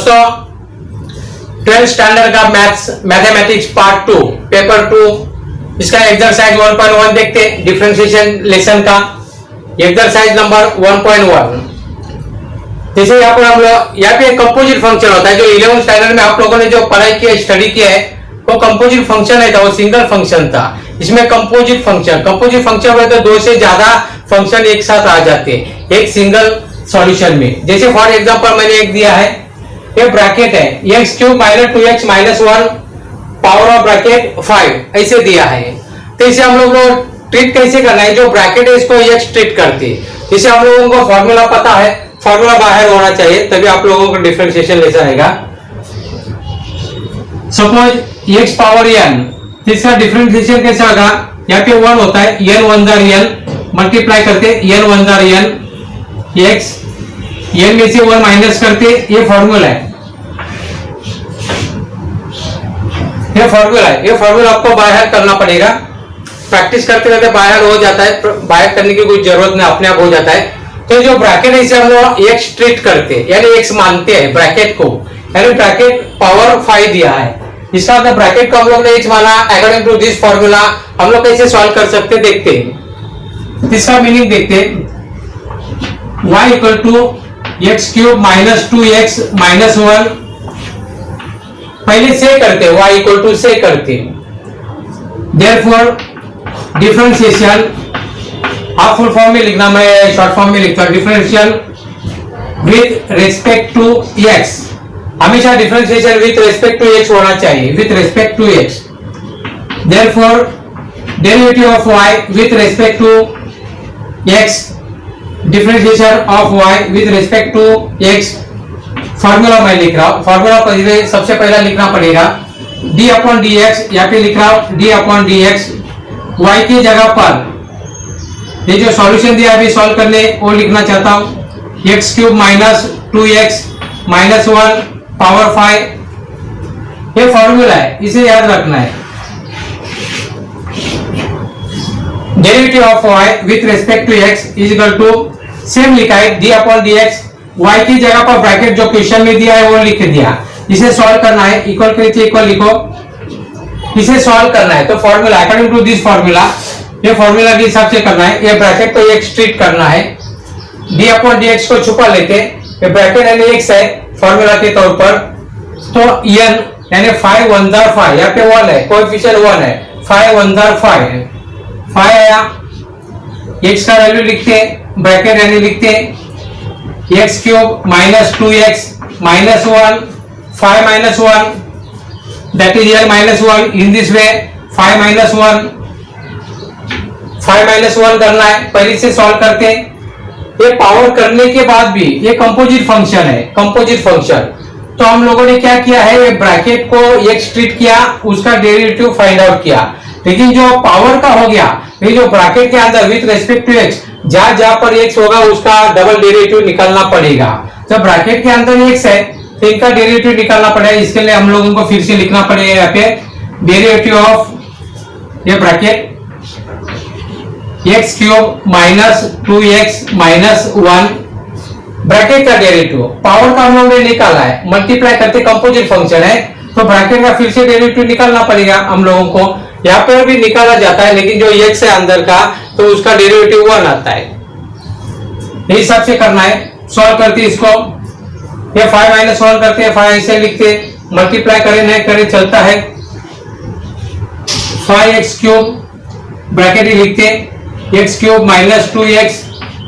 दोस्तों 12th standard का mathematics part 2 paper 2 इसका एक्सरसाइज 1.1 देखते हैं डिफरेंशिएशन लेसन का एक्सरसाइज नंबर 1.1। जैसे यहाँ पर हम लोग यहाँ पे कंपोजिट फंक्शन होता है जो 11th स्टैंडर्ड में आप लोगों ने जो पढ़ाई किया स्टडी किया है वो कंपोजिट फंक्शन है था, वो सिंगल फंक्शन था। इसमें कंपोजिट फंक्शन में तो दो से ज्यादा फंक्शन एक साथ आ जाते हैं एक सिंगल सॉल्यूशन में। जैसे फॉर एग्जांपल मैंने एक दिया है, ये ब्रैकेट है x cube minus 2x minus 1 power of bracket 5 ऐसे दिया है। तो इसे हम लोग को ट्रीट कैसे करना है, जो ब्रैकेट है इसको x ट्रीट करते हैं। इसे हम लोगों को फॉर्मूला पता है, फॉर्मूला बाहर होना चाहिए तभी आप लोगों को डिफरेंशिएशन लेसन आएगा। सपोज x पावर n, इसका डिफरेंशिएशन कैसे होगा, यहाँ पे 1 होता है n 1 जार n मल्टीप्लाई करते n 1 jar n x n में से 1 माइनस करते, ये फॉर्मूला है, ये फॉर्मूला आपको बाहर करना पड़ेगा। प्रैक्टिस करते रहते बाहर हो जाता है, बाहर करने की कोई जरूरत नहीं, अपने आप हो जाता है। तो जो ब्रैकेट है इसे हम लोग x ट्रीट करते यानी x मानते हैं ब्रैकेट को, यानी ब्रैकेट पावर 5 दिया है, इसका मतलब ब्रैकेट को हम लोग ने x माना। अकॉर्डिंग टू दिस फॉर्मूला हम लोग कैसे सॉल्व कर सकते देखते हैं। इसका मीनिंग देखते हैं, y equal to x cube minus 2x minus 1, पहले से करते y इक्वल टू से करते, देयरफॉर डिफरेंशिएशन आप फुल फॉर्म में लिखना, मैं शॉर्ट फॉर्म में लिखता हूं, differential with respect to x, हमेशा differentiation with respect to x होना चाहिए, with respect to x। Therefore derivative of y with respect to x, differentiation of y with respect to x। Formula मैं लिख रहा हूं, फॉर्मूला पहले सबसे पहला लिखना पड़ेगा d अपॉन dx, यहाँ पे लिख रहा हूं d अपॉन dx, y की जगह पर ये जो सॉल्यूशन दिया अभी सॉल्व करने वो लिखना चाहता हूं, x cube minus 2x minus 1 power 5, ये फॉर्मूला है, इसे याद रखना है। Derivative of y with respect to x is equal to same लिखा है d अपॉन dx, y की जगह पर ब्रैकेट जो क्वेश्चन में दिया है वो लिख दिया, इसे सॉल्व करना है, इक्वल के नीचे इक्वल लिखो, इसे सॉल्व करना है। तो formula according to this formula, ये फॉर्मूला के हिसाब से करना है, ये ब्रैकेट को x ट्रीट करना है, d अपॉन dx को छुपा लेते, ये ब्रैकेट यानी x है फॉर्मूला के तौर पर, तो n यानी 5 1 जार 5, यहाँ पे 1 है, कोएफिशिएंट 1 है, 5 1 जार 5 है, 5 आया, x का वैल्यू लिखते ब्रैकेट यानी लिखते x cube minus 2x minus 1 5 minus 1 that is here minus 1 in this way 5 minus 1 करना है, पहले से सॉल्व करते हैं। ये पावर करने के बाद भी ये कंपोजिट फंक्शन है, कंपोजिट फंक्शन, तो हम लोगों ने क्या किया है, ये ब्रैकेट को x ट्रीट किया, उसका डेरिवेटिव फाइंड आउट किया, लेकिन जो पावर का हो गया, ये जो ब्रैकेट के अंदर विथ रेस्पेक्ट टू x जहां पर x होगा उसका डबल डेरिवेटिव निकालना पड़ेगा। जब ब्रैकेट के अंदर x है तो इनका डेरिवेटिव निकालना पड़ेगा, इसके लिए हम लोगों को फिर से लिखना पड़ेगा यहाँ पे डेरिवेटिव ऑफ ये bracket x cube minus 2x minus 1, bracket का डेरिवेटिव, पावर का हम लोगों ने निकाला है, मल्टीप्लाई करते कंपोजिट फंक्शन है, तो ब्रैकेट का फिर से डेरिवेटिव निकालना पड़ेगा हम लोगों को, यहाँ पर भी निकाला जाता है, लेकिन जो x है अंदर का तो उसका डेरिवेटिव 1 आता है, इस हिसाब से करना है। सॉल्व करते इसको, ये 5 माइनस 1 करते हैं, 5 ऐसे लिखते, मल्टीप्लाई करें नहीं करें चलता है, 5x क्यूब ब्रैकेट ही लिखते, x cube minus 2x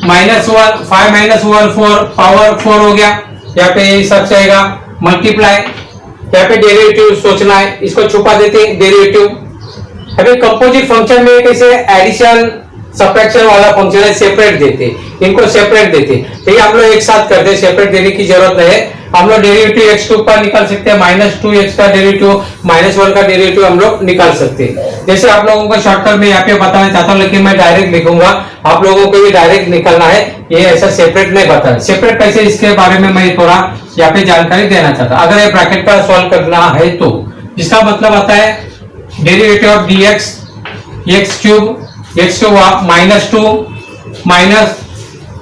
minus 1 5 minus 1 4 power 4 हो गया, यहाँ पे हिसाब से आएगा, मल्टीप्लाई, यहाँ पे डेरिवेटिव सोचना है, इसको छुपा देते डेरिवेटिव। अभी कंपोजिट फंक्शन में कैसे एडिशन सब्ट्रैक्शन वाला फंक्शन है, सेपरेट देते, इनको सेपरेट देते, लेकिन हम लोग एक साथ करते, सेपरेट देने की जरूरत नहीं है, हम लोग डेरिवेटिव x के ऊपर निकाल सकते हैं, माइनस 2x का डेरिवेटिव माइनस 1 का डेरिवेटिव हम लोग निकाल सकते हैं। जैसे आप लोगों को शॉर्टकट में यहाँ पे बताना चाहता हूँ, लेकिन मैं डायरेक्ट लिखूंगा, आप लोगों को भी डायरेक्ट निकलना है, ये ऐसा सेपरेट नहीं बताना, सेपरेट कैसे इसके बारे में मैं थोड़ा यहाँ पे जानकारी देना चाहता हूँ। अगर ये ब्रैकेट का सॉल्व करना है तो इसका मतलब आता है derivative of dx x cube minus 2 minus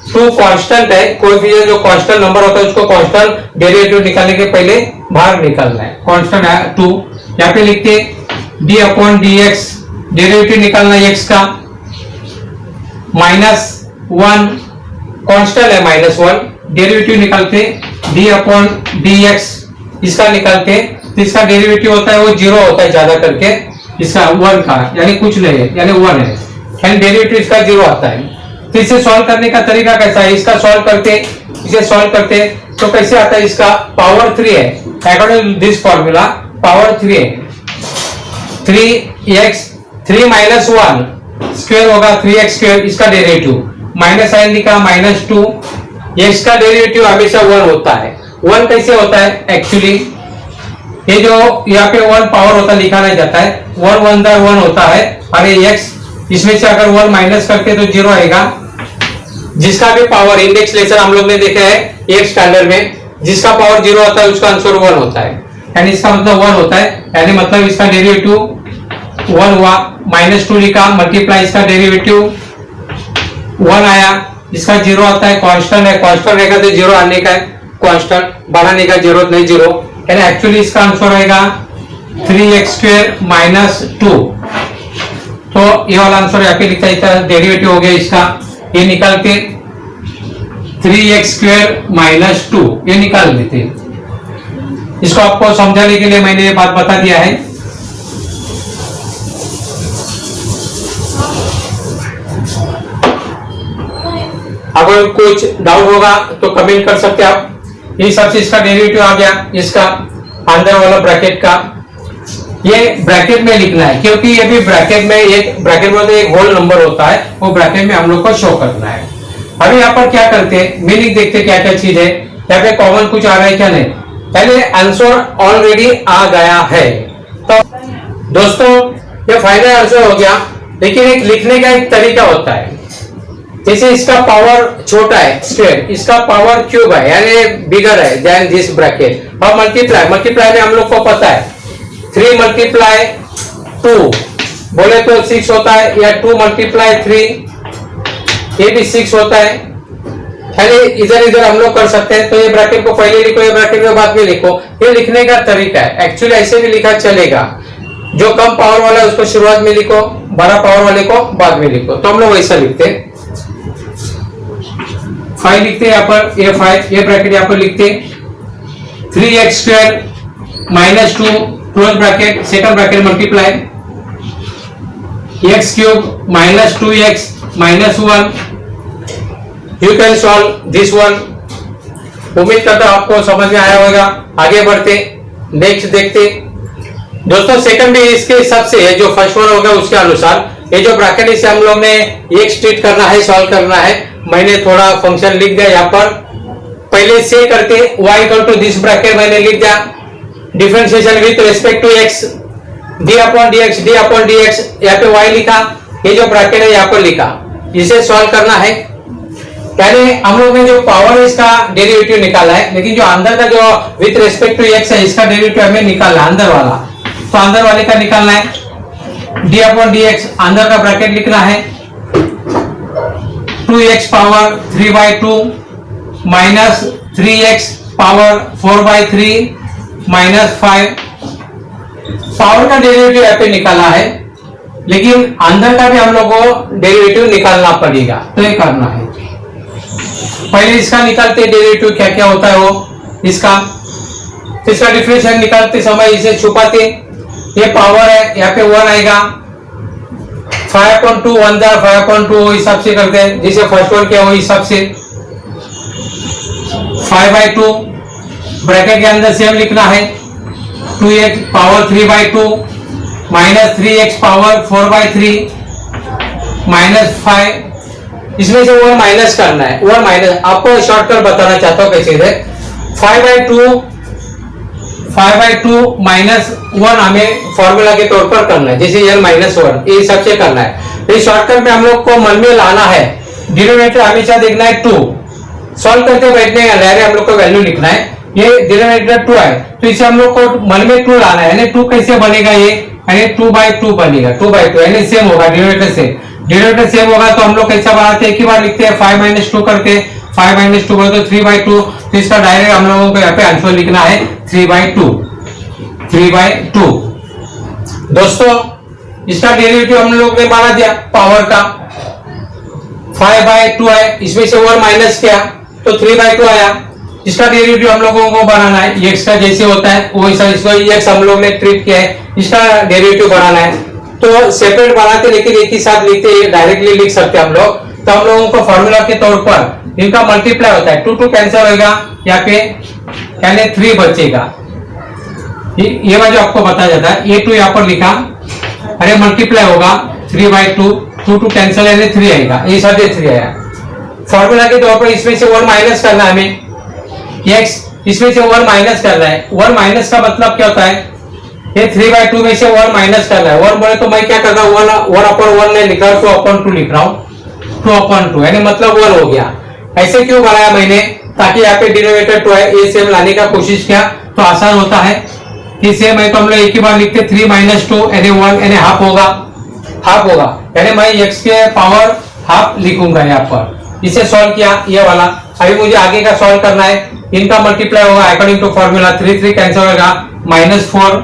two constant है, कोएफिशिएंट जो कांस्टेंट नंबर होता है उसको कांस्टेंट डेरिवेटिव निकालने के पहले बाहर निकालना है। कांस्टेंट है 2, यहाँ पे लिखते D upon D x, derivative निकालना है x का, -1 कांस्टेंट है -1, डेरिवेटिव निकालते डी अपॉन डी एक्स, इसका निकालते तो इसका डेरिवेटिव होता है वो 0 होता है ज्यादा करके, इसका 1 का यानी कुछ नहीं है, यानी 1 है, यानी डेरिवेटिव इसका 0 आता है। तो इसे सॉल्व करने का तरीका कैसा है, इसका सॉल्व करते, इसे सॉल्व करते तो कैसे आता है, इसका पावर 3 है, according to this formula power 3 है, 3x 3 - 1 स्क्वायर होगा 3x स्क्वायर, इसका डेरिवेटिव माइनस साइन लिखा -2, x का डेरिवेटिव हमेशा 1 होता है। 1 कैसे होता है, एक्चुअली ये जो यहाँ पे 1 पावर होता लिखा नहीं जाता है, 1 1 1 होता है, और ये x इसमें से अगर 1 माइनस करते तो 0 आएगा। जिसका भी पावर इंडेक्स लेसन हम लोग ने देखा है एक स्टैंडर्ड में, जिसका पावर 0 होता है उसका आंसर 1 होता है, यानी इसका मतलब 1 होता है, यानी मतलब इसका डेरिवेटिव 1 हुआ, -2 लिखा, मल्टीप्लाई इसका डेरिवेटिव 1 आया, इसका 0 आता है, कांस्टेंट है, कांस्टेंट रहेगा तो 0 आने का है, कांस्टेंट बढ़ाने का जरूरत नहीं 0, यानी एक्चुअली इसका आंसर आएगा 3x² - 2। तो ये वाला आंसर यहाँ पे लिखा है, डेरिवेटिव हो गया इसका, ये निकाल के 3x² - 2 ये निकाल देते। इसको आपको समझाने के लिए मैंने ये बात बता दिया है। अगर कुछ डाउट होगा तो कमेंट कर सकते हैं आप। ये सबसे इसका डेरिवेटिव आ गया, इसका अंदर वाला ब्रैकेट का, ये ब्रैकेट में लिखना है, क्योंकि ये भी ब्रैकेट में एक ब्रैकेट में एक होल नंबर होता है, वो ब्रैकेट में हम लोग को शो करना है। अभी यहाँ पर क्या करते हैं, मीनिंग देखते क्या क्या चीज है, यहाँ पे कॉमन कुछ आ रहा है क्या नहीं, पहले आंसर ऑलरेडी आ गया है। तो दोस्तों ये फाइनल आंसर हो गया, लेकिन एक लिखने का एक तरीका होता है। जैसे इसका पावर छोटा है स्क्वायर, इसका पावर क्यूब है यानी बिगर है देन दिस ब्रैकेट, और मल्टीप्लाई में हम लोग को पता है 3 × 2 बोले तो 6 होता है, या 2 × 3 ये भी 6 होता है, यानी इधर इधर हम लोग कर सकते हैं। तो ये ब्रैकेट को पहले लिखो, ये ब्रैकेट को बाद में लिखो, ये लिखने का तरीका है। एक्चुअली ऐसे भी लिखा चलेगा, जो कम पावर वाला है उसको शुरुआत में लिखो, बड़ा पावर वाले को बाद में लिखो, तो हम लोग वैसा लिखते हैं। 5 लिखते हैं यहाँ पर, ये 5 ये ब्रैकेट यहाँ पर लिखते 3x² - 2 close bracket, second bracket multiply x³ - 2x - 1। You can solve this one. उम्मीद करता हूं आपको समझ में आया होगा। आगे बढ़ते नेक्स्ट देखते दोस्तों, सेकंड भी इसके हिसाब से है जो फर्स्ट वन होगा उसके अनुसार। ये जो ब्रैकेट इसे हम लोग ने एक स्ट्रीट करना है, सॉल्व करना है। मैंने थोड़ा फंक्शन लिख दिया यहाँ पर, पहले से करके y = दिस ब्रैकेट मैंने लिख दिया, differentiation with respect to x, d upon dx, यहाँ पे y लिखा, ये जो ब्रैकेट है यहाँ पर लिखा, इसे सॉल्व करना है। यानी हम लोग ने जो पावर इसका डेरिवेटिव निकाला है, लेकिन जो अंदर का जो विथ रिस्पेक्ट टू x है इसका डेरिवेटिव हमें निकालना है, अंदर वाला। तो अंदर वाले का निकालना है, d अपॉन dx, अंदर का ब्रैकेट लिखना है 2x power 3/2 minus 3x power 4/3 minus 5। Power का डेरिवेटिव यहाँ पे निकाला है, लेकिन अंदर का भी हम लोग को डेरिवेटिव निकालना पड़ेगा, तो ये करना है। पहले इसका निकालते डेरिवेटिव क्या क्या होता है वो इसका डिफरेंशियल निकालते समय इसे छुपाते, ये पावर है यहाँ पे 1 आएगा, 5/2 1 5/2 हिसाब से करते हैं, जिसे फर्स्ट वन क्या हो हिसाब से 5/2 ब्रैकेट के अंदर सेम लिखना है, 2x power 3/2 minus 3x power 4/3 minus 5। इसमें से 1 माइनस करना है, 1 माइनस आपको शॉर्टकट बताना चाहता हूँ कैसे है। 5/2 माइनस 1 हमें फॉर्मूला के तौर पर करना है, जैसे n - 1 ये सबसे करना है। तो इस शॉर्टकट में हम लोग को मन में लाना है, डिनोमिनेटर हमेशा देखना है 2, सॉल्व करते बैठने का डायरेक्ट हम लोग को वैल्यू लिखना है। ये डिनोमिनेटर 2 है, तो इसे हम लोग को मन में 2 लाना है, यानी 2 कैसे बनेगा, ये यानी 2/2 बनेगा, 2/2 यानी सेम होगा डिनोमिनेटर से। डिनोमिनेटर सेम होगा तो हम लोग कैसा बनाते हैं, एक ही बार लिखते हैं 5 माइनस 2 करके, 5 माइनस 2 बोले तो 3/2, तो इसका डायरेक्ट हम लोगों को यहाँ पे आंसर लिखना है 3/2, 3/2। दोस्तों इसका डेरिवेटिव हम लोग ने बना दिया पावर का, 5/2 है, इसमें से 1 माइनस किया तो 3/2 आया। इसका डेरिवेटिव हम लोगों को बनाना है, x का जैसे होता है वैसा इसको x हम लोग ने ट्रीट किया है, इसका डेरिवेटिव बनाना है। तो सेपरेट बनाते लेकिन एक ही साथ लिखते, डायरेक्टली लिख सकते हम लोग। तो हम लोगों को फॉर्मूला के तौर पर इनका मल्टीप्लाई होता है, 2 कैंसिल होगा, यहाँ पे यानी 3 बचेगा। ये बात जो आपको बताया जाता है, ये 2 यहाँ पर लिखा, अरे मल्टीप्लाई होगा 3/2, 2 कैंसिल यानी 3 आएगा, ये साथ 3 आया। फॉर्मूला के तौर पर इसमें से 1 माइनस करना है हमें, x इसमें से 1 माइनस करना है। 1 माइनस का मतलब क्या होता है, ये 3/2 में से 1 माइनस करना है। 1 बोले तो मैं क्या कर रहा हूँ, 1/1 नहीं लिख रहा हूँ, 2/2 लिख रहा हूँ, 2/2 यानी मतलब 1 हो गया। ऐसे क्यों बनाया मैंने, ताकि यहाँ पे डिनोमिनेटर 2 है, ये सेम लाने का कोशिश किया तो आसान होता है। कि सेम है तो हम लोग एक ही बार लिखते 3 माइनस 2 यानी 1 यानी हाफ होगा, हाफ होगा यानी मैं x के पावर हाफ लिखूंगा यहाँ पर। इसे सॉल्व किया ये वाला, अभी मुझे आगे का सॉल्व करना है। इनका मल्टीप्लाई होगा अकॉर्डिंग टू फॉर्मूला, 3 कैंसिल होगा, -4,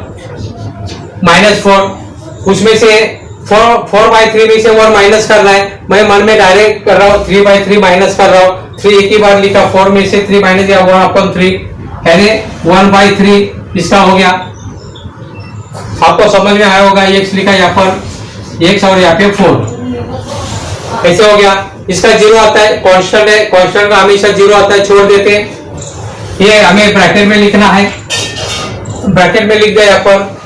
उसमें से 4/3 में से 1 माइनस करना है। मैं मन में डायरेक्ट कर रहा हूँ, 3/3 माइनस कर रहा हूँ, 3 एक ही बार लिखा, 4 में से 3 माइनस या 1/3 यानी 1/3 इसका हो गया। आपको समझ में आया होगा, x लिखा यहाँ पर x और यहाँ पे 4 ऐसे हो गया। इसका 0 आता है, कांस्टेंट है, कांस्टेंट का हमेशा 0 आता है, छोड़ देते हैं। ये हमें ब्रैकेट में लिखना है, ब्रैकेट में लिख दिया यहाँ पर,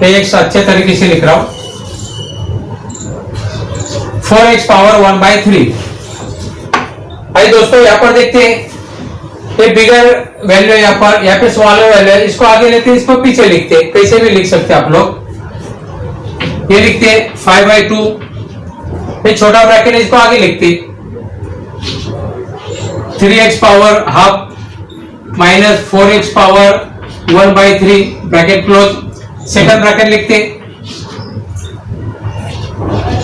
एक अच्छे तरीके से लिख रहा हूं, 4x पावर 1/3। भाई दोस्तों यहाँ पर देखते हैं, ये बिगर वैल्यू यहाँ पे स्मॉलर वैल्यू है, इसको आगे लेते हैं, इसको पीछे लिखते हैं, कैसे भी लिख सकते हैं आप लोग। ये लिखते हैं 5/2, ये छोटा ब्रैकेट है, इसको आगे लिखते 3x power half minus 4x power 1/3 bracket close. Second bracket लिखते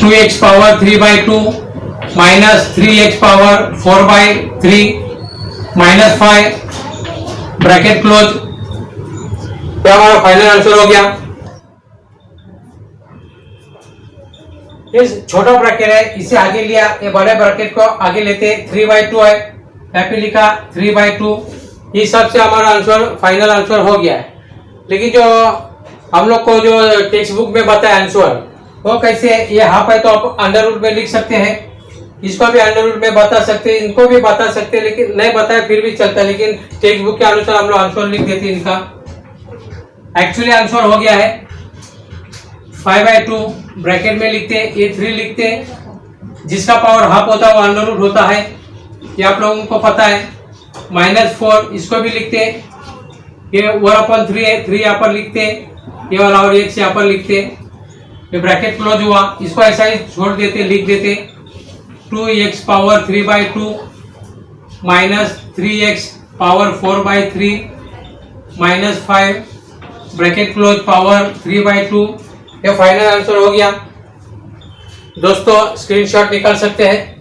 2x power 3/2 minus 3x power 4/3 minus 5 bracket close. क्या हमारा फाइनल आंसर हो गया। ये छोटा ब्रैकेट है, इसे आगे लिया, ये बड़े ब्रैकेट को आगे लेते 3/2 है, यहाँ पे लिखा 3/2। इस सब से हमारा आंसर फाइनल आंसर हो गया है। लेकिन जो हम लोग को जो टेक्स्ट बुक में बताया आंसर वो कैसे, ये हाफ है तो आप अंडर रूट में लिख सकते हैं, इसको भी अंडर रूट में बता सकते हैं, इनको भी बता सकते हैं, लेकिन नहीं बताया फिर भी चलता है। लेकिन टेक्स्ट बुक के अनुसार हम लोग आंसर लिख देते हैं। इनका एक्चुअली आंसर हो गया है 5/2 ब्रैकेट में लिखते हैं, ये 3 लिखते हैं, जिसका पावर हाफ होता है वो अंडर रूट होता है, ये आप लोगों को पता है। -4 इसको भी लिखते हैं, ये 1/3 है, 3 यहाँ पर लिखते हैं, ये वाला और x यहाँ पर लिखते हैं, ये ब्रैकेट क्लोज हुआ, इसको ऐसा ही छोड़ देते, लिख देते 2x power 3/2 minus 3x power 4/3 minus 5 bracket close power 3/2। ये फाइनल आंसर हो गया। दोस्तों स्क्रीनशॉट निकाल सकते हैं।